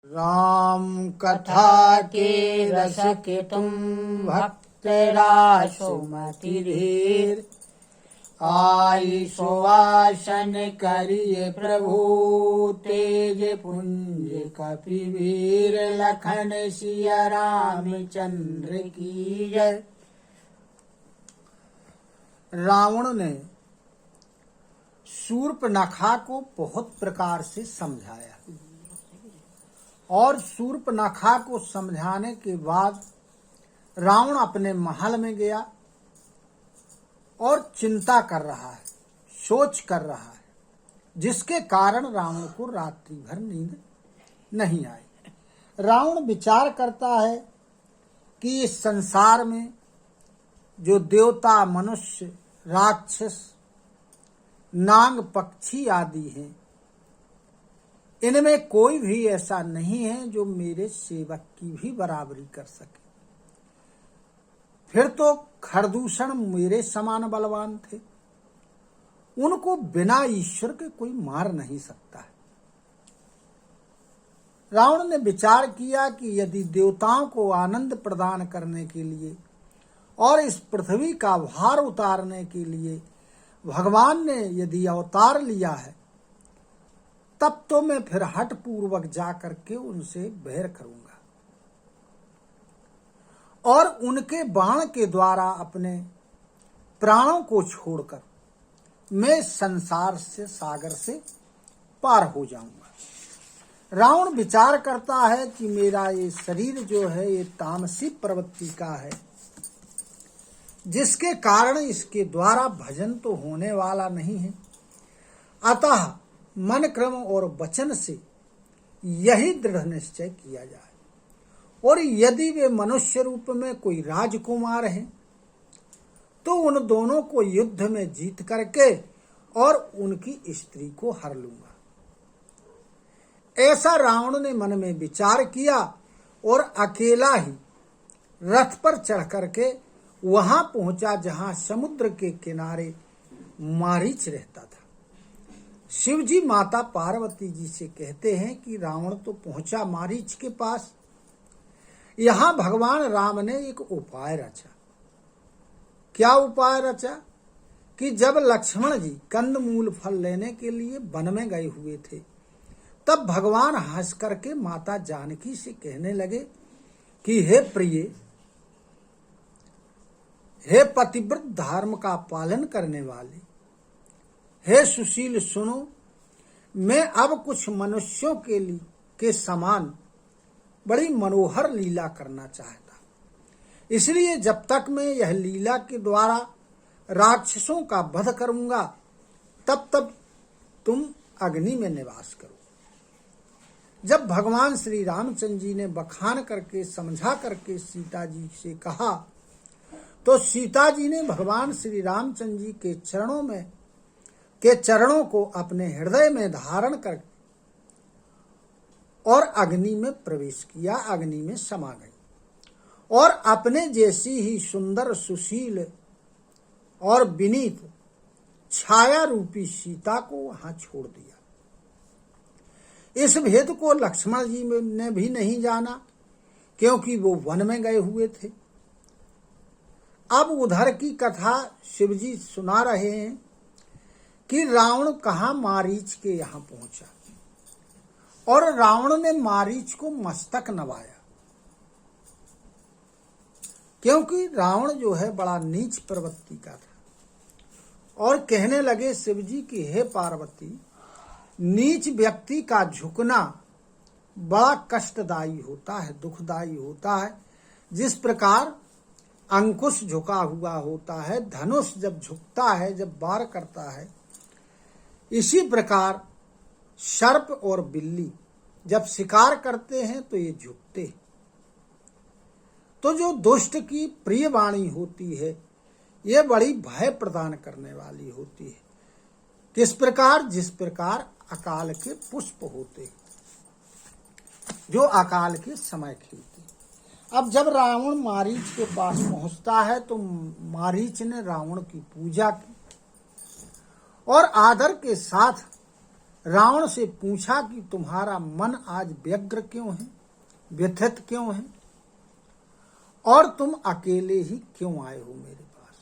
राम कथा के रस के तुम भक्त रासुमति धीर, आई सुवासन करिए प्रभु तेज पुंज कपिवीर, लखन सिया रामचंद्र की जय। रावण ने शूर्पणखा को बहुत प्रकार से समझाया और शूर्पणखा को समझाने के बाद रावण अपने महल में गया और चिंता कर रहा है, सोच कर रहा है, जिसके कारण रावण को रात्रि भर नींद नहीं आई। रावण विचार करता है कि इस संसार में जो देवता, मनुष्य, राक्षस, नाग, पक्षी आदि हैं, इनमें कोई भी ऐसा नहीं है जो मेरे सेवक की भी बराबरी कर सके। फिर तो खरदूषण मेरे समान बलवान थे, उनको बिना ईश्वर के कोई मार नहीं सकता है। रावण ने विचार किया कि यदि देवताओं को आनंद प्रदान करने के लिए और इस पृथ्वी का भार उतारने के लिए भगवान ने यदि अवतार लिया है, तब तो मैं फिर हठ पूर्वक जाकर के उनसे बैर करूंगा और उनके बाण के द्वारा अपने प्राणों को छोड़कर मैं संसार से, सागर से पार हो जाऊंगा। रावण विचार करता है कि मेरा ये शरीर जो है ये तामसी प्रवृत्ति का है, जिसके कारण इसके द्वारा भजन तो होने वाला नहीं है। अतः मन, क्रम और वचन से यही दृढ़ निश्चय किया जाए, और यदि वे मनुष्य रूप में कोई राजकुमार हैं तो उन दोनों को युद्ध में जीत करके और उनकी स्त्री को हर लूंगा। ऐसा रावण ने मन में विचार किया और अकेला ही रथ पर चढ़ करके वहां पहुंचा जहां समुद्र के किनारे मारीच रहता था। शिव जी माता पार्वती जी से कहते हैं कि रावण तो पहुंचा मारीच के पास। यहां भगवान राम ने एक उपाय रचा। क्या उपाय रचा कि जब लक्ष्मण जी कंदमूल फल लेने के लिए वन में गए हुए थे, तब भगवान हंस करके माता जानकी से कहने लगे कि हे प्रिय, हे पतिव्रत धर्म का पालन करने वाले, हे सुशील, सुनो, मैं अब कुछ मनुष्यों के समान बड़ी मनोहर लीला करना चाहता। इसलिए जब तक मैं यह लीला के द्वारा राक्षसों का वध करूंगा, तब तक तुम अग्नि में निवास करो। जब भगवान श्री रामचंद्र जी ने बखान करके समझा करके सीता जी से कहा, तो सीता जी ने भगवान श्री रामचंद्र जी के चरणों को अपने हृदय में धारण कर और अग्नि में प्रवेश किया, अग्नि में समा गई और अपने जैसी ही सुंदर, सुशील और विनीत छाया रूपी सीता को वहां छोड़ दिया। इस भेद को लक्ष्मण जी ने भी नहीं जाना, क्योंकि वो वन में गए हुए थे। अब उधर की कथा शिवजी सुना रहे हैं कि रावण कहाँ मारीच के यहाँ पहुंचा और रावण ने मारीच को मस्तक नवाया, क्योंकि रावण जो है बड़ा नीच प्रवृत्ति का था। और कहने लगे शिवजी कि हे पार्वती, नीच व्यक्ति का झुकना बड़ा कष्टदायी होता है, दुखदायी होता है। जिस प्रकार अंकुश झुका हुआ होता है, धनुष जब झुकता है, जब वार करता है, इसी प्रकार सर्प और बिल्ली जब शिकार करते हैं तो ये झुकते हैं। तो जो दुष्ट की प्रिय वाणी होती है, ये बड़ी भय प्रदान करने वाली होती है। किस प्रकार? जिस प्रकार अकाल के पुष्प होते हैं, जो अकाल के समय खिलते। अब जब रावण मारीच के पास पहुंचता है तो मारीच ने रावण की पूजा की और आदर के साथ रावण से पूछा कि तुम्हारा मन आज व्यग्र क्यों है, व्यथित क्यों है, और तुम अकेले ही क्यों आए हो मेरे पास,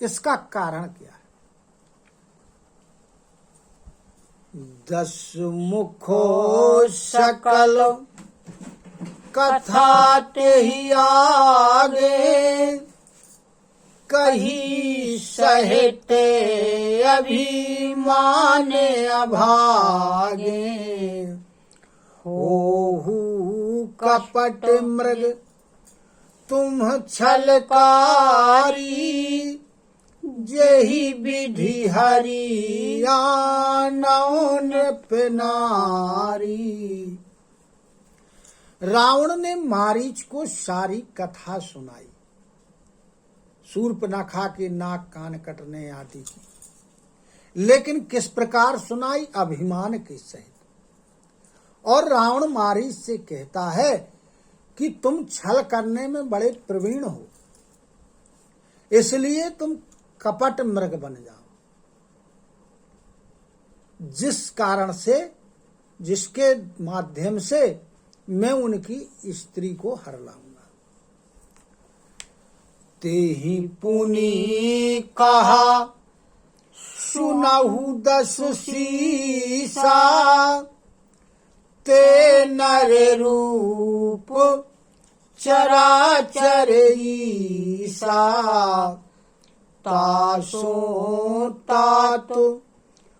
इसका कारण क्या है? 10 मुखो सकल कथा ते ही आगे, कही सहते अभिमान अभागे, होहु कपट मृग तुम छलकारी, जेहि विधि हरि आनौ नृप नारी। रावण ने मारीच को सारी कथा सुनाई, शूर्पणखा के नाक कान कटने आदि की, लेकिन किस प्रकार सुनाई? अभिमान के सहित। और रावण मारीच से कहता है कि तुम छल करने में बड़े प्रवीण हो, इसलिए तुम कपट मृग बन जाओ, जिस कारण से, जिसके माध्यम से मैं उनकी स्त्री को हर लाऊंगा। तेहि पुनि कहा सुनहु 10 सीसा, ते नर रूप चराचर ईसा, तासो तात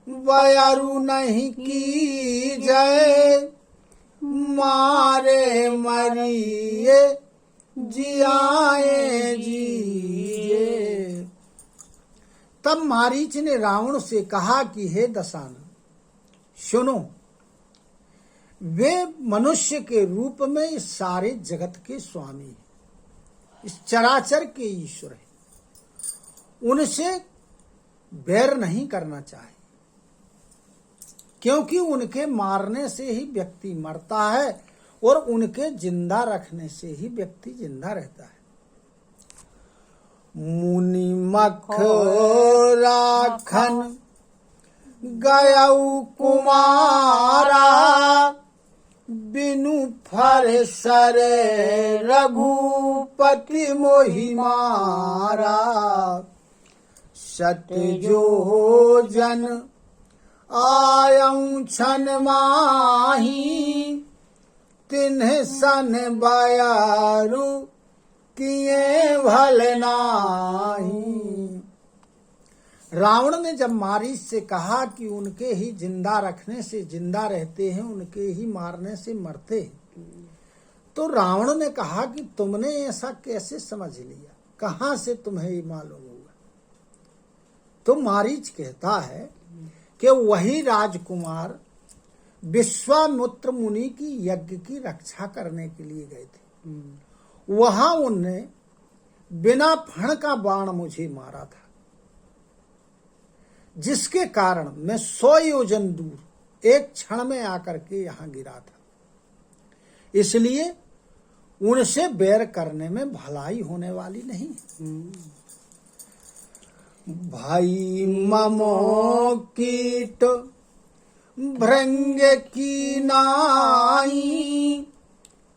वयरु नहीं की जय, मारे मरिए जियाए जिए। तब मारीच ने रावण से कहा कि हे दशानन, सुनो, वे मनुष्य के रूप में इस सारे जगत के स्वामी हैं, इस चराचर के ईश्वर हैं, उनसे बैर नहीं करना चाहिए, क्योंकि उनके मारने से ही व्यक्ति मरता है और उनके जिंदा रखने से ही व्यक्ति जिंदा रहता है। मुनि मख राखन गयऊ कुमारा, बिनु फर सर रघुपति मोहि मारा, सतजो जन आयऊ छन माही, तिन्ह सन बयारु किए भल नाही। रावण ने जब मारीच से कहा कि उनके ही जिंदा रखने से जिंदा रहते हैं, उनके ही मारने से मरते हैं, तो रावण ने कहा कि तुमने ऐसा कैसे समझ लिया, कहां से तुम्हें ये मालूम हुआ? तो मारीच कहता है कि वही राजकुमार विश्वामित्र मुनि की यज्ञ की रक्षा करने के लिए गए थे, वहां उनने बिना फण का बाण मुझे मारा था, जिसके कारण मैं 100 योजन दूर एक क्षण में आकर के यहां गिरा था। इसलिए उनसे बैर करने में भलाई होने वाली नहीं है। भाई ममो कीट भृंग की नाई,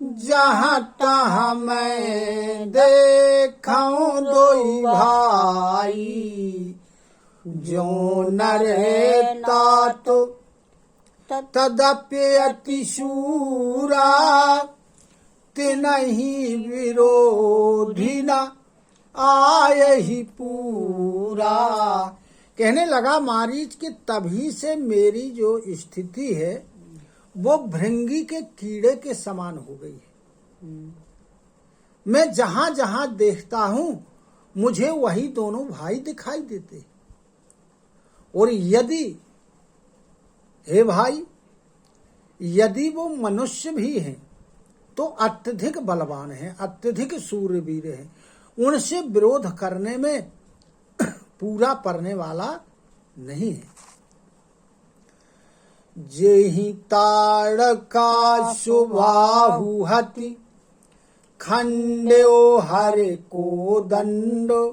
जहाँ तहाँ मैं देखूं दोई भाई, जो नर तात तदप्य अतिशूरा, तिनहि विरोधी न आए ही पूरा। कहने लगा मारीच कि तभी से मेरी जो स्थिति है वो भृंगी के कीड़े के समान हो गई है। मैं जहां जहां देखता हूं मुझे वही दोनों भाई दिखाई देते हैं, और यदि हे भाई यदि वो मनुष्य भी हैं तो अत्यधिक बलवान हैं, अत्यधिक सूरवीर हैं, उनसे विरोध करने में पूरा पड़ने वाला नहीं है। जेहि ताड़का सुबाहु हति, खंड्यो हरे को दंडो,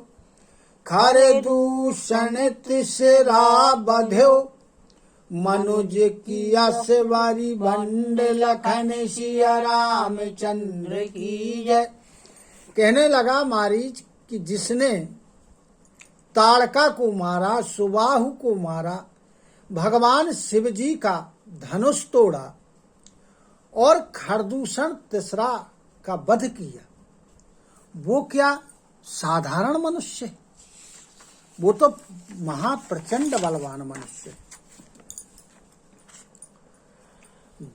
खर दूषण तिसरा बध्यो, मनुज किया सवारी भंड लखन सिया रामचंद्र की जय। कहने लगा मारीच कि जिसने ताड़का को मारा, सुबाहु को मारा, भगवान शिव जी का धनुष तोड़ा और खरदूषण तीसरा का वध किया, वो क्या साधारण मनुष्य है? वो तो महाप्रचंड बलवान मनुष्य है।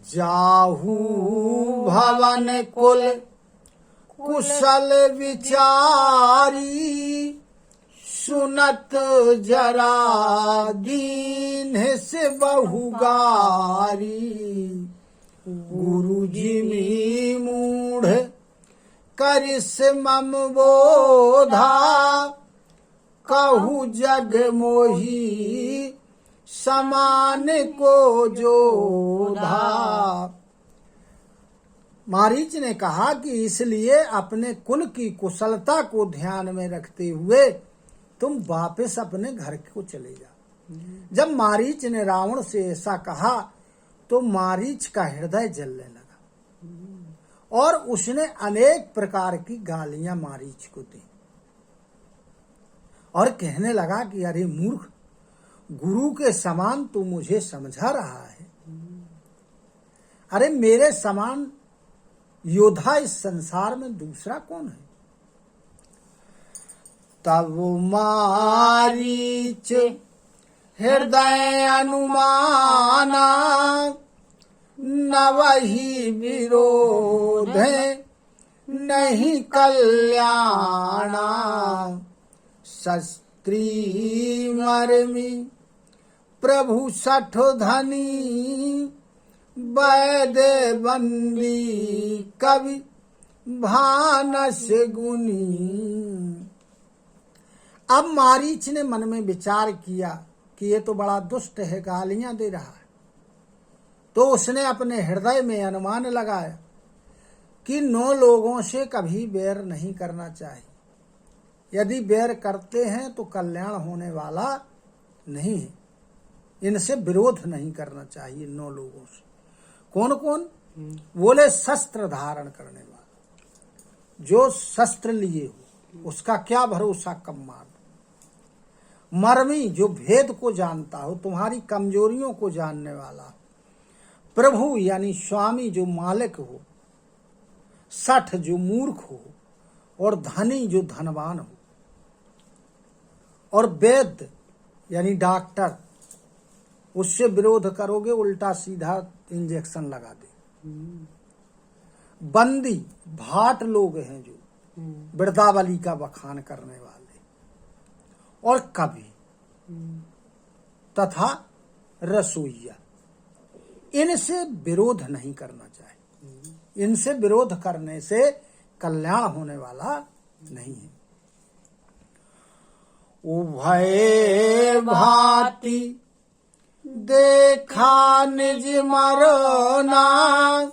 जाहू भवन कुल कुशल विचारी, सुनत जरा दीन से बहुगारी। गुरु जी मूढ़ करिस मम बोधा, कहू जग मोही समान को जोधा। मारीच ने कहा कि इसलिए अपने कुल की कुशलता को ध्यान में रखते हुए तुम वापस अपने घर को चले जाओ। जब मारीच ने रावण से ऐसा कहा तो मारीच का हृदय जलने लगा और उसने अनेक प्रकार की गालियां मारीच को दी और कहने लगा कि अरे मूर्ख, गुरु के समान तू मुझे समझा रहा है? अरे मेरे समान योद्धा इस संसार में दूसरा कौन है? तब मारीच हृदय अनुमाना, न वही विरोध नहीं कल्याणा। शस्त्री मर्मी प्रभु सठ धनी, वैद बंदी कवि भानस गुनी। अब मारीच ने मन में विचार किया कि ये तो बड़ा दुष्ट है, गालियां दे रहा है। तो उसने अपने हृदय में अनुमान लगाया कि 9 लोगों से कभी बैर नहीं करना चाहिए। यदि बैर करते हैं तो कल्याण होने वाला नहीं है। इनसे विरोध नहीं करना चाहिए 9 लोगों से। कौन कौन? बोले शस्त्र धारण करने वाला, जो शस्त्र लिए हो उसका क्या भरोसा कम मार। मर्मी, जो भेद को जानता हो, तुम्हारी कमजोरियों को जानने वाला। प्रभु यानी स्वामी, जो मालिक हो। सठ, जो मूर्ख हो। और धनी, जो धनवान हो। और वैद्य यानी डॉक्टर, उससे विरोध करोगे उल्टा सीधा इंजेक्शन लगा दे। बंदी, भाट लोग हैं जो वृद्धावली का बखान करने वाले। और कवि तथा रसोइया, इनसे विरोध नहीं करना चाहिए। इनसे विरोध करने से कल्याण होने वाला नहीं है। उभय भांति देखा निज मरना,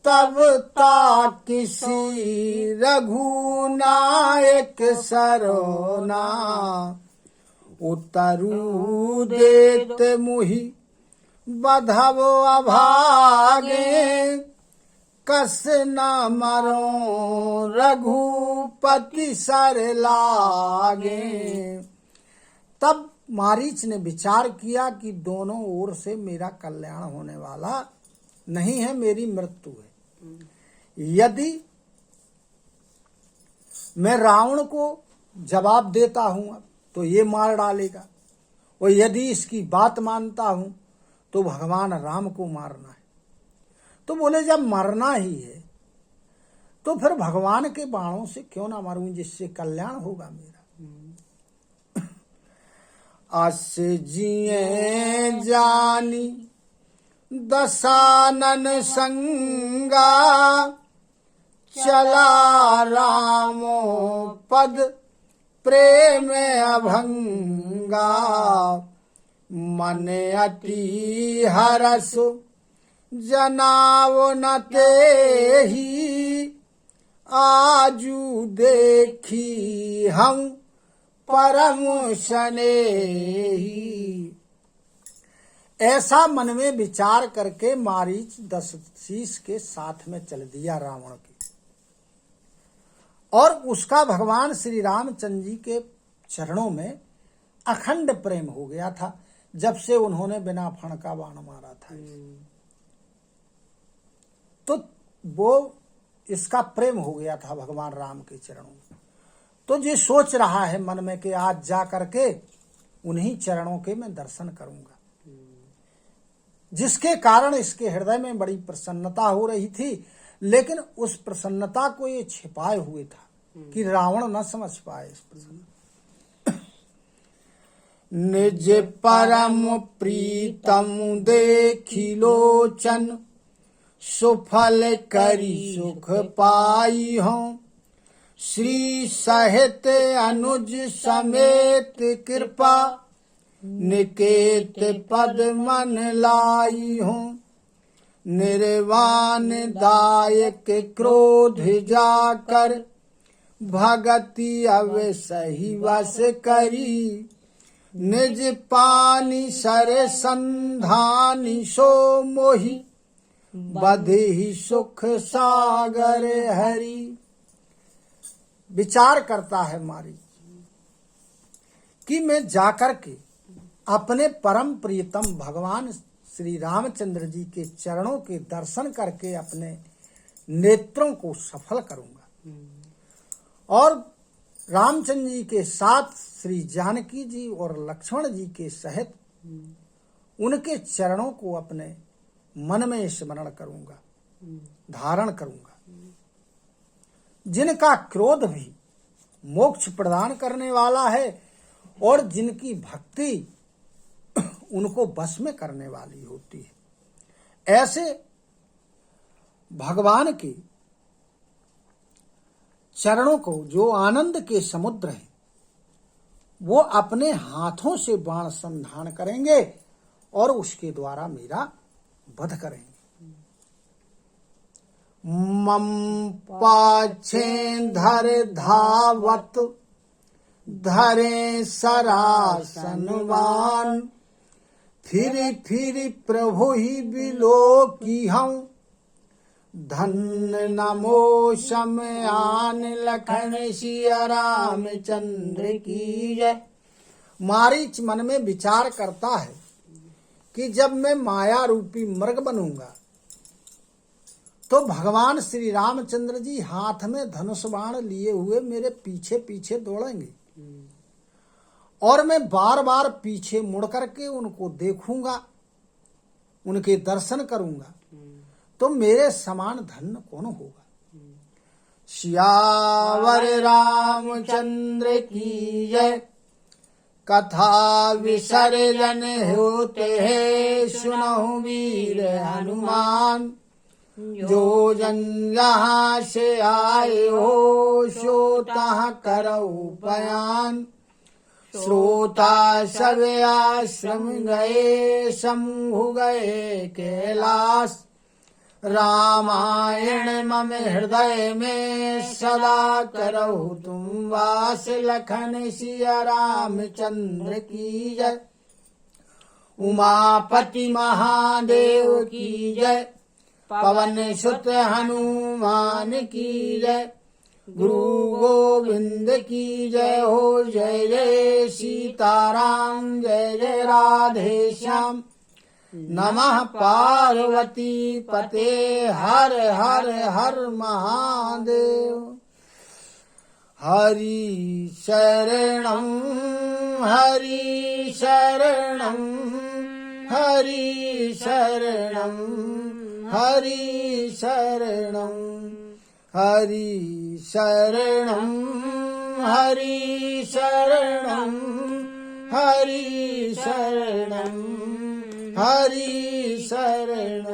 तब ता किसी रघुनायक सरोना। उतरू देत मुहि बधव अभागे, कस न मरो रघुपति सर लागे। तब मारीच ने विचार किया कि दोनों ओर से मेरा कल्याण होने वाला नहीं है, मेरी मृत्यु है। यदि मैं रावण को जवाब देता हूं तो ये मार डालेगा, और यदि इसकी बात मानता हूं तो भगवान राम को मारना है। तो बोले जब मरना ही है तो फिर भगवान के बाणों से क्यों ना मरूं, जिससे कल्याण होगा मेरा। अस जिए जानी दशानन संगा, चला रामो पद प्रेम अभंगा। मन अति हरस जनाव न तेहि, आजू देखी हम परम स्नेही। ऐसा मन में विचार करके मारीच दशशीष के साथ में चल दिया रावण के, और उसका भगवान श्री रामचंद्र जी के चरणों में अखंड प्रेम हो गया था जब से उन्होंने बिना फण का बाण मारा था। तो वो इसका प्रेम हो गया था भगवान राम के चरणों में। तो ये सोच रहा है मन में कि आज जा करके उन्हीं चरणों के मैं दर्शन करूंगा, जिसके कारण इसके हृदय में बड़ी प्रसन्नता हो रही थी। लेकिन उस प्रसन्नता को ये छिपाए हुए था कि रावण न समझ पाए इस प्रसन्नता। निज परम प्रीतम देखी लोचन, सुफल करी सुख पाई हूँ। श्री सहित अनुज समेत कृपा, निकेत पद मन लाई हूँ। निर्वाण दायक क्रोध जाकर, भगति अब सही वश करी। निज पानी सर संधानी सो मोहि, बधि सुख सागर हरि। विचार करता है मारी कि मैं जाकर के अपने परम प्रियतम भगवान श्री रामचंद्र जी के चरणों के दर्शन करके अपने नेत्रों को सफल करूंगा, और रामचंद्र जी के साथ श्री जानकी जी और लक्ष्मण जी के सहित उनके चरणों को अपने मन में स्मरण करूंगा, धारण करूंगा, जिनका क्रोध भी मोक्ष प्रदान करने वाला है और जिनकी भक्ति उनको बस में करने वाली होती है। ऐसे भगवान के चरणों को, जो आनंद के समुद्र हैं, वो अपने हाथों से बाण संधान करेंगे और उसके द्वारा मेरा वध करेंगे। मम पाछे धर धावत, धरे सरासनवान। फिर प्रभु ही बिलो की हूँ, धन्य नमो शमयान लखन सिया रामचंद्र की जय। मारीच मन में विचार करता है कि जब मैं माया रूपी मृग बनूंगा तो भगवान श्री रामचंद्र जी हाथ में धनुष बाण लिए हुए मेरे पीछे पीछे दौड़ेंगे, और मैं बार बार पीछे मुड़ करके उनको देखूंगा, उनके दर्शन करूंगा, तो मेरे समान धन्य कौन होगा। सियावर रामचंद्र की जय। कथा विसर्जन होते है, सुनहु वीर हनुमान। जो जन यहाँ से आए हो, सो तहाँ करऊ बयान। श्रोता सब आश्रम गए, समूह गए कैलाश। रामायण मम हृदय में, सदा करहु तुम वास। लखन सिया रामचंद्र की जय। उमापति महादेव की जय। पवन सुत हनुमान की जय। गुरु गोविंद की जय हो। जय जय सीताराम, जय जय राधे श्याम। नमः पार्वती पते, हर हर हर महादेव। हरि शरणं हरि शरणं, हरि शरणं हरि शरणं, हरि शरणं हरि शरणं, हरि शरणं हरि शरणं।